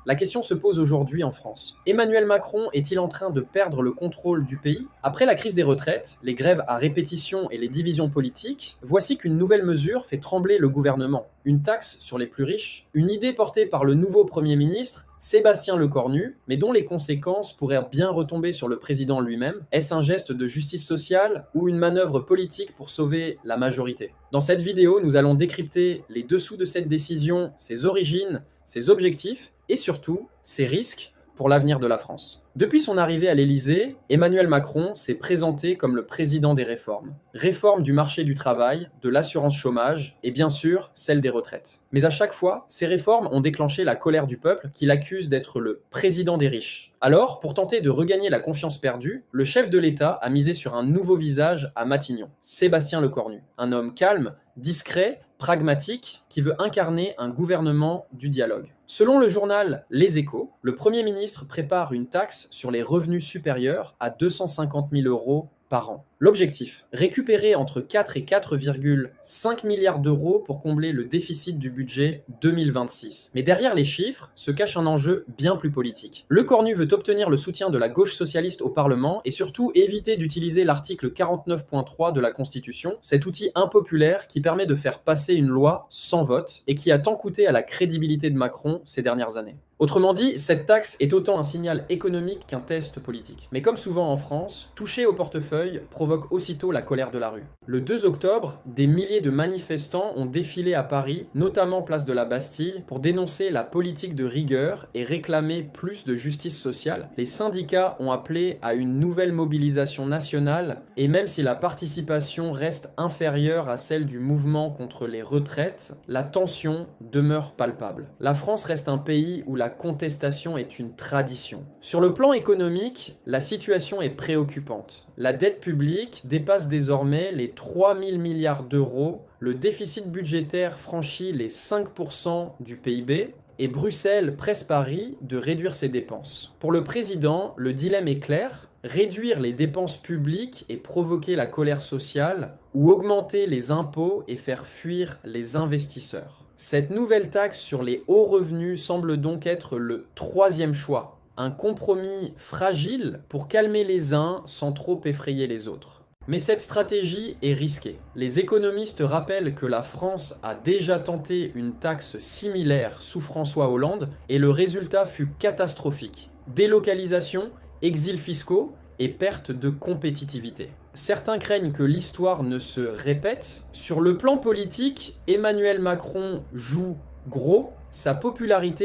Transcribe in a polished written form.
La question se pose aujourd'hui en France. Emmanuel Macron est-il en train de perdre le contrôle du pays? Après la crise des retraites, les grèves à répétition et les divisions politiques, voici qu'une nouvelle mesure fait trembler le gouvernement. Une taxe sur les plus riches, une idée portée par le nouveau Premier ministre, Sébastien Lecornu, mais dont les conséquences pourraient bien retomber sur le président lui-même. Est-ce un geste de justice sociale ou une manœuvre politique pour sauver la majorité? Dans cette vidéo, nous allons décrypter les dessous de cette décision, ses origines, ses objectifs et surtout ses risques pour l'avenir de la France. Depuis son arrivée à l'Élysée, Emmanuel Macron s'est présenté comme le président des réformes. Réforme du marché du travail, de l'assurance chômage et bien sûr celle des retraites. Mais à chaque fois, ces réformes ont déclenché la colère du peuple qui l'accuse d'être le président des riches. Alors, pour tenter de regagner la confiance perdue, le chef de l'État a misé sur un nouveau visage à Matignon, Sébastien Lecornu. Un homme calme, discret, pragmatique, qui veut incarner un gouvernement du dialogue. Selon le journal Les Échos, le Premier ministre prépare une taxe sur les revenus supérieurs à 250 000 € par an. L'objectif, récupérer entre 4 et 4,5 milliards d'euros pour combler le déficit du budget 2026. Mais derrière les chiffres se cache un enjeu bien plus politique. Lecornu veut obtenir le soutien de la gauche socialiste au Parlement et surtout éviter d'utiliser l'article 49.3 de la Constitution, cet outil impopulaire qui permet de faire passer une loi sans vote et qui a tant coûté à la crédibilité de Macron ces dernières années. Autrement dit, cette taxe est autant un signal économique qu'un test politique. Mais comme souvent en France, toucher au portefeuille provoque aussitôt la colère de la rue. Le 2 octobre, des milliers de manifestants ont défilé à Paris, notamment place de la Bastille, pour dénoncer la politique de rigueur et réclamer plus de justice sociale. Les syndicats ont appelé à une nouvelle mobilisation nationale, et même si la participation reste inférieure à celle du mouvement contre les retraites, la tension demeure palpable. La France reste un pays où la contestation est une tradition. Sur le plan économique, la situation est préoccupante. La dette publique dépasse désormais les 3 000 milliards d'euros, le déficit budgétaire franchit les 5% du PIB, et Bruxelles presse Paris de réduire ses dépenses. Pour le président, le dilemme est clair, réduire les dépenses publiques et provoquer la colère sociale, ou augmenter les impôts et faire fuir les investisseurs. Cette nouvelle taxe sur les hauts revenus semble donc être le troisième choix, un compromis fragile pour calmer les uns sans trop effrayer les autres. Mais cette stratégie est risquée. Les économistes rappellent que la France a déjà tenté une taxe similaire sous François Hollande et le résultat fut catastrophique. Délocalisation, exils fiscaux et perte de compétitivité. Certains craignent que l'histoire ne se répète. Sur le plan politique, Emmanuel Macron joue gros, sa popularité